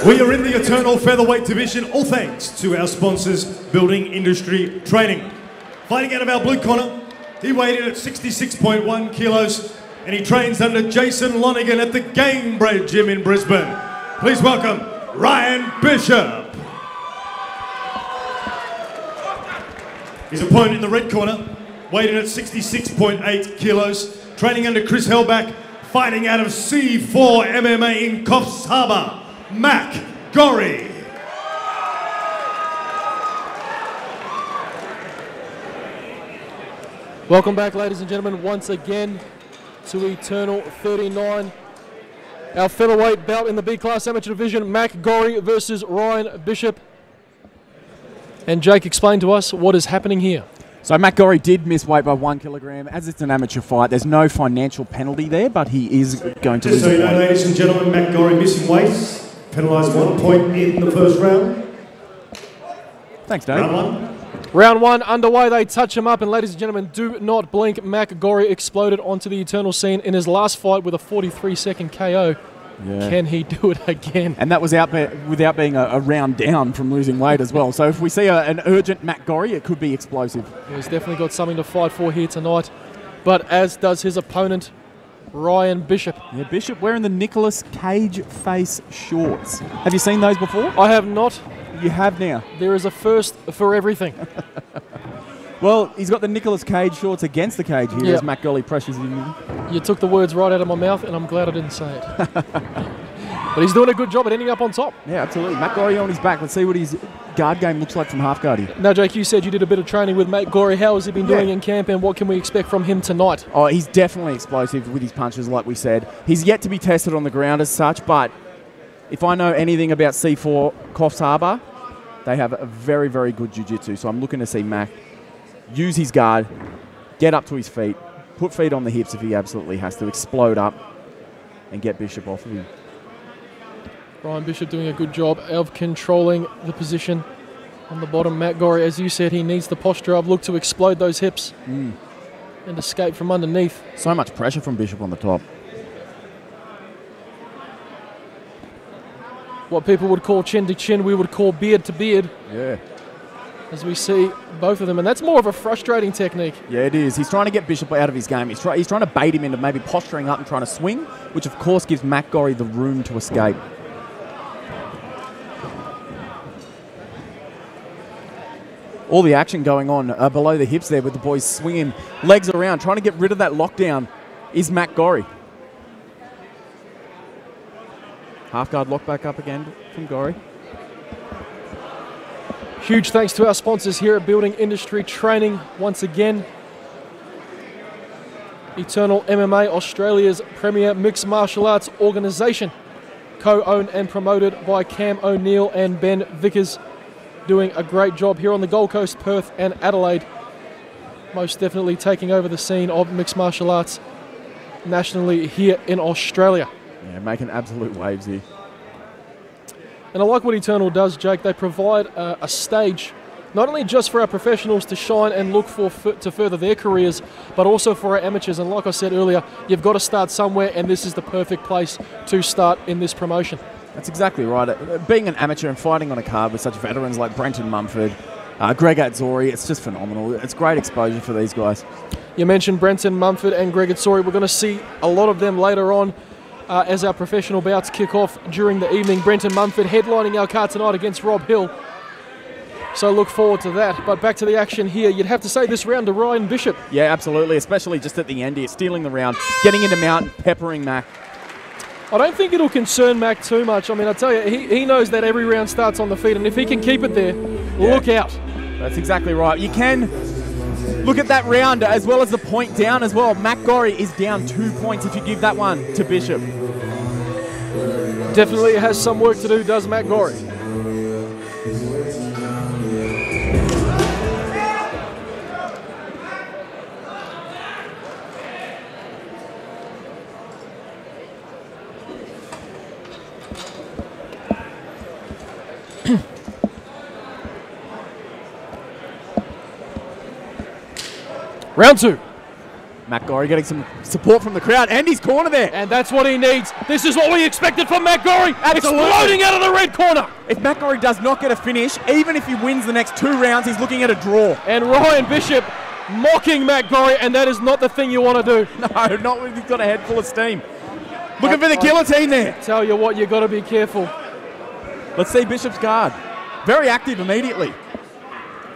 We are in the eternal featherweight division, all thanks to our sponsors, Building Industry Training. Fighting out of our blue corner, he weighed in at 66.1 kilos, and he trains under Jason Lonigan at the Gamebred Gym in Brisbane. Please welcome Ryan Bishop. His opponent in the red corner, weighed in at 66.8 kilos, training under Chris Hellback, fighting out of C4 MMA in Coffs Harbour, Mack Gorrie. Welcome back, ladies and gentlemen, once again to Eternal 39. Our featherweight bout in the B-class amateur division, Mack Gorrie versus Ryan Bishop. And Jake, explain to us what is happening here. So Mack Gorrie did miss weight by 1 kilogram. As it's an amateur fight, there's no financial penalty there, but he is going to lose. Just so you know, ladies and gentlemen, Mack Gorrie missing weight. Penalised 1 point in the first round. Thanks, Dave. Round one underway. They touch him up, and ladies and gentlemen, do not blink. Mack Gorrie exploded onto the eternal scene in his last fight with a 43-second KO. Yeah. Can he do it again? And that was without being a round down from losing weight as well. So if we see an urgent Mack Gorrie, it could be explosive. He's definitely got something to fight for here tonight, but as does his opponent, Ryan Bishop. Yeah, Bishop wearing the Nicolas Cage face shorts. Have you seen those before? I have not. You have now. There is a first for everything. Well, he's got the Nicolas Cage shorts against the cage here as Mack Gorrie pressures him in. You took the words right out of my mouth, and I'm glad I didn't say it. But he's doing a good job at ending up on top. Yeah, absolutely. Mack Gorrie on his back. Let's see what his guard game looks like from half guard here. Now, Jake, you said you did a bit of training with Mack Gorrie. How has he been doing in camp, and what can we expect from him tonight? Oh, he's definitely explosive with his punches, like we said. He's yet to be tested on the ground as such, but if I know anything about C4 Coffs Harbour, they have a very, very good jiu-jitsu. So I'm looking to see Mack use his guard, get up to his feet, put feet on the hips if he absolutely has to, explode up, and get Bishop off of him. Ryan Bishop doing a good job of controlling the position on the bottom. Mack Gorrie, as you said, he needs the posture up, look to explode those hips and escape from underneath. So much pressure from Bishop on the top. What people would call chin to chin, we would call beard to beard. Yeah. As we see both of them, and that's more of a frustrating technique. Yeah, it is. He's trying to get Bishop out of his game. He's trying to bait him into maybe posturing up and trying to swing, which of course gives Mack Gorrie the room to escape. All the action going on below the hips there with the boys swinging legs around, trying to get rid of that lockdown is Mack Gorrie. Half guard lock back up again from Gorrie. Huge thanks to our sponsors here at Building Industry Training once again. Eternal MMA, Australia's premier mixed martial arts organisation, co-owned and promoted by Cam O'Neill and Ben Vickers, doing a great job here on the Gold Coast, Perth and Adelaide. Most definitely taking over the scene of mixed martial arts nationally here in Australia. Yeah, making absolute waves here. And I like what Eternal does, Jake. They provide a stage, not only just for our professionals to shine and look to further their careers, but also for our amateurs. And like I said earlier, you've got to start somewhere, and this is the perfect place to start in this promotion. That's exactly right. Being an amateur and fighting on a card with such veterans like Brenton Mumford, Greg Atzori, it's just phenomenal. It's great exposure for these guys. You mentioned Brenton Mumford and Greg Atzori. We're going to see a lot of them later on as our professional bouts kick off during the evening. Brenton Mumford headlining our card tonight against Rob Hill. So look forward to that. But back to the action here. You'd have to say this round to Ryan Bishop. Yeah, absolutely, especially just at the end here, stealing the round, getting into mount, peppering Mack. I don't think it'll concern Mack too much. I mean, I tell you, he knows that every round starts on the feet, and if he can keep it there, look out. That's exactly right. You can look at that round as well as the point down as well. Mack Gorrie is down 2 points if you give that one to Bishop. Definitely has some work to do, does Mack Gorrie. Round two. Mack Gorrie getting some support from the crowd and his corner there. And that's what he needs. This is what we expected from Mack Gorrie. Exploding out of the red corner. If Mack Gorrie does not get a finish, even if he wins the next 2 rounds, he's looking at a draw. And Ryan Bishop mocking Mack Gorrie, and that is not the thing you want to do. No, not when he's got a head full of steam. Looking for the guillotine there. Tell you what, you got to be careful. Let's see Bishop's guard. Very active immediately.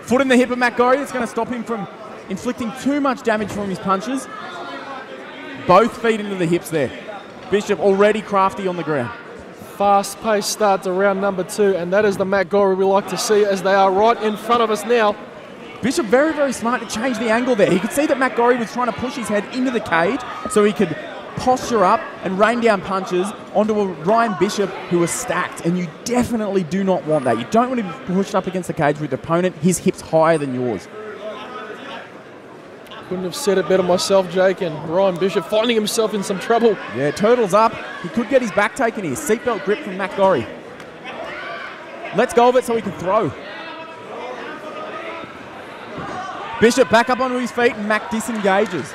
Foot in the hip of Mack Gorrie. It's going to stop him from inflicting too much damage from his punches. Both feet into the hips there. Bishop already crafty on the ground. Fast-paced start to round number 2, and that is the Mack Gorrie we like to see, as they are right in front of us now. Bishop very, very smart to change the angle there. He could see that Mack Gorrie was trying to push his head into the cage so he could posture up and rain down punches onto a Ryan Bishop who was stacked, and you definitely do not want that. You don't want to be pushed up against the cage with the opponent his hips higher than yours. Couldn't have said it better myself, Jake, and Ryan Bishop finding himself in some trouble. Yeah, turtles up. He could get his back taken here. Seatbelt grip from Mack Gorrie. Lets go of it so he can throw. Bishop back up onto his feet and Mack disengages.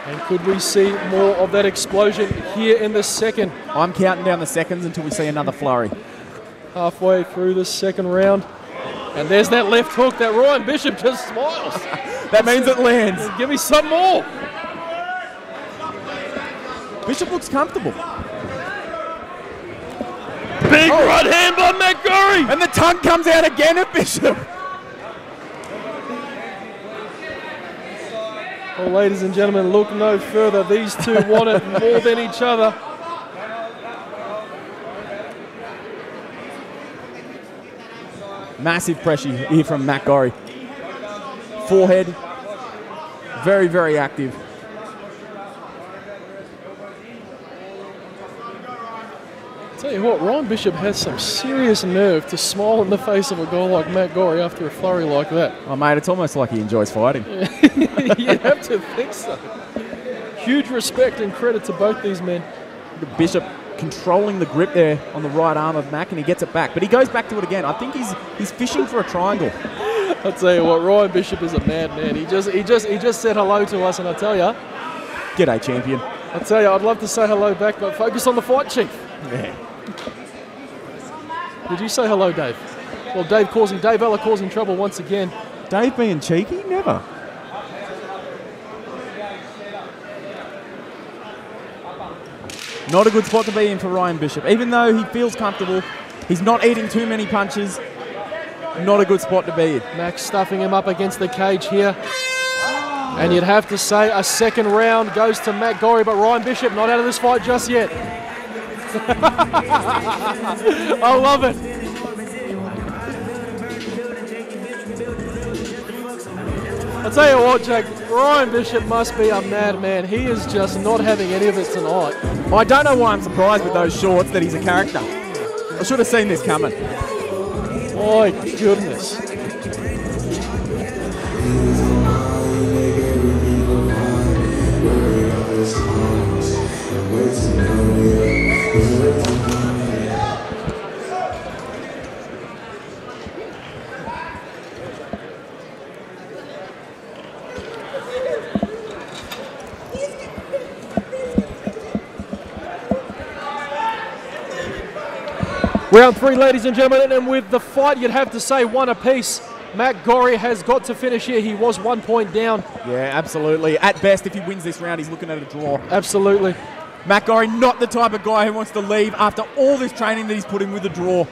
And could we see more of that explosion here in the second? I'm counting down the seconds until we see another flurry. Halfway through the second round. And there's that left hook that Ryan Bishop just smiles. That means it lands. Give me some more. Bishop looks comfortable. Big right hand by Mack Gorrie. And the tongue comes out again at Bishop. Well, ladies and gentlemen, look no further. These two want it more than each other. Massive pressure here from Mack Gorrie. Forehead, very, very active. Tell you what, Ryan Bishop has some serious nerve to smile in the face of a guy like Mack Gorrie after a flurry like that. Oh, mate, it's almost like he enjoys fighting. You'd have to think so. Huge respect and credit to both these men. Bishop controlling the grip there on the right arm of Mack, and he gets it back. But he goes back to it again. I think he's fishing for a triangle. I'll tell you what, Ryan Bishop is a madman. He just said hello to us, and I tell you, G'day, champion. I tell you, I'd love to say hello back, but focus on the fight, Chief. Yeah. Did you say hello, Dave? Well, Dave Ella causing trouble once again. Dave being cheeky? Never. Not a good spot to be in for Ryan Bishop. Even though he feels comfortable, he's not eating too many punches. Not a good spot to be in. Max stuffing him up against the cage here. And you'd have to say a second round goes to Mack Gorrie, but Ryan Bishop not out of this fight just yet. I love it. I'll tell you what, Jake, Ryan Bishop must be a madman. He is just not having any of it tonight. I don't know why I'm surprised with those shorts that he's a character. I should have seen this coming. My goodness. Round 3, ladies and gentlemen, and with the fight, you'd have to say one apiece. Mack Gorrie has got to finish here. He was 1 point down. Yeah, absolutely. At best, if he wins this round, he's looking at a draw. Absolutely. Mack Gorrie, not the type of guy who wants to leave after all this training that he's put in with a draw.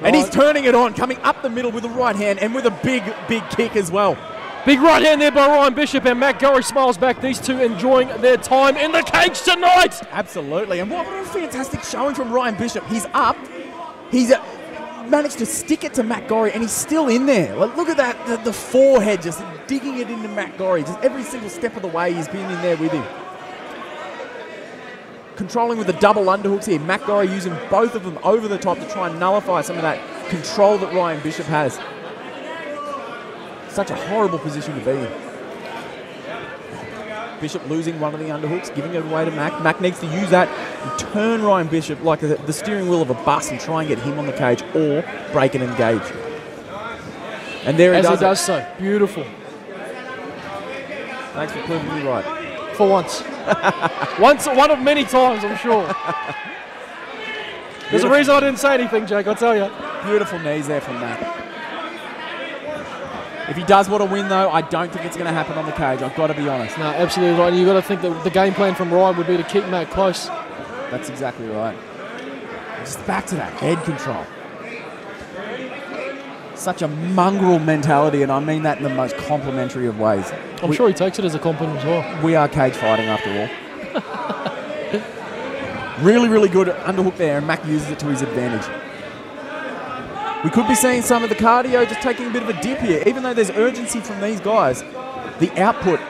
And he's turning it on, coming up the middle with a right hand and with a big, big kick as well. Big right hand there by Ryan Bishop, and Mack Gorrie smiles back. These two enjoying their time in the cage tonight. Absolutely. And what a fantastic showing from Ryan Bishop. He's up. He's managed to stick it to Mack Gorrie, and he's still in there. Like, look at that, the forehead just digging it into Mack Gorrie. Just every single step of the way he's been in there with him. Controlling with the double underhooks here. Mack Gorrie using both of them over the top to try and nullify some of that control that Ryan Bishop has. Such a horrible position to be in. Bishop losing one of the underhooks, giving it away to Mack. Mack needs to use that and turn Ryan Bishop like the steering wheel of a bus and try and get him on the cage or break and engage. And there he does. As he does so. Beautiful. Thanks for proving me right. For once. One of many times, I'm sure. There's a reason I didn't say anything, Jake, I'll tell you. Beautiful knees there from Mack. If he does want to win, though, I don't think it's going to happen on the cage. I've got to be honest. No, absolutely right. And you've got to think that the game plan from Ryan would be to keep Mack close. That's exactly right. Just back to that head control. Such a mongrel mentality, and I mean that in the most complimentary of ways. I'm sure he takes it as a compliment as well. We are cage fighting after all. Really, really good underhook there, and Mack uses it to his advantage. We could be seeing some of the cardio just taking a bit of a dip here. Even though there's urgency from these guys, the output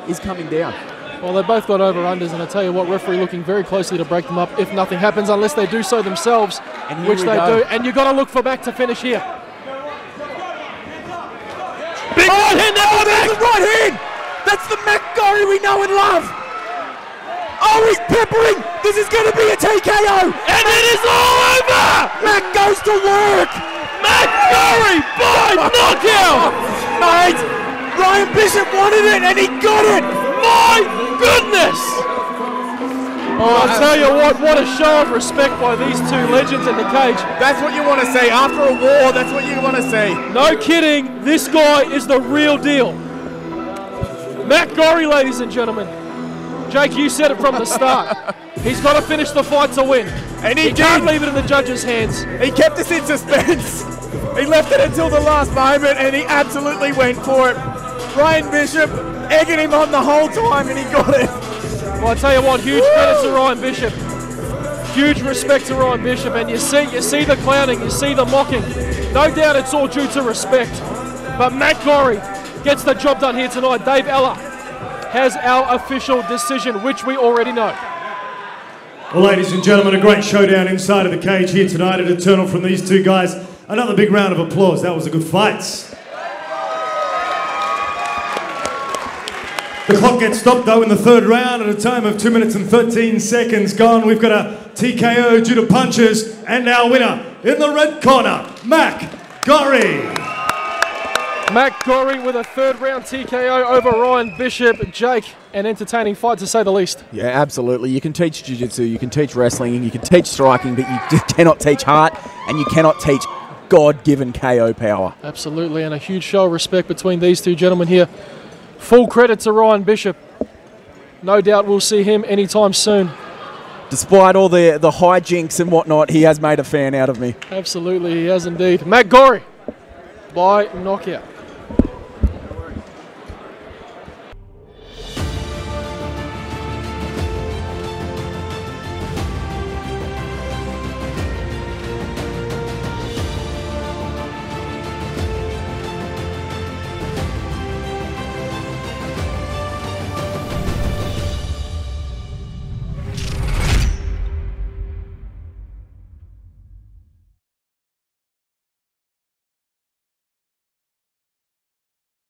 is coming down. Well, they both got over-unders, and I tell you what, referee looking very closely to break them up if nothing happens, unless they do so themselves, which they do. And you've got to look for Mack to finish here. Big right hand there! Oh, there's the right hand! That's the Mack Gorrie we know and love! Oh, he's peppering! This is going to be a TKO! And it is all over! Mack goes to work! Mack Gorrie by knockout! Mate, Ryan Bishop wanted it and he got it! My goodness! Oh, I tell you what a show of respect by these two legends in the cage. That's what you want to see. After a war, that's what you want to see. No kidding, this guy is the real deal. Mack Gorrie, ladies and gentlemen. Jake, you said it from the start. He's got to finish the fight to win. And he can't leave it in the judges' hands. He kept us in suspense. He left it until the last moment and he absolutely went for it. Ryan Bishop egging him on the whole time and he got it. Well, I tell you what, huge credit to Ryan Bishop. Huge respect to Ryan Bishop, and you see the clowning, you see the mocking. No doubt it's all due to respect. But Mack Gorrie gets the job done here tonight. Dave Ella has our official decision, which we already know. Well, ladies and gentlemen, a great showdown inside of the cage here tonight at Eternal from these two guys. Another big round of applause. That was a good fight. The clock gets stopped though in the third round at a time of 2 minutes and 13 seconds gone. We've got a TKO due to punches, and our winner in the red corner, Mack Gorrie. Mack Gorrie with a third round TKO over Ryan Bishop. Jake, an entertaining fight to say the least. Yeah, absolutely. You can teach jiu-jitsu, you can teach wrestling, you can teach striking, but you just cannot teach heart and you cannot teach God-given KO power. Absolutely, and a huge show of respect between these two gentlemen here. Full credit to Ryan Bishop. No doubt we'll see him anytime soon. Despite all the hijinks and whatnot, he has made a fan out of me. Absolutely, he has indeed. Mack Gorrie by knockout.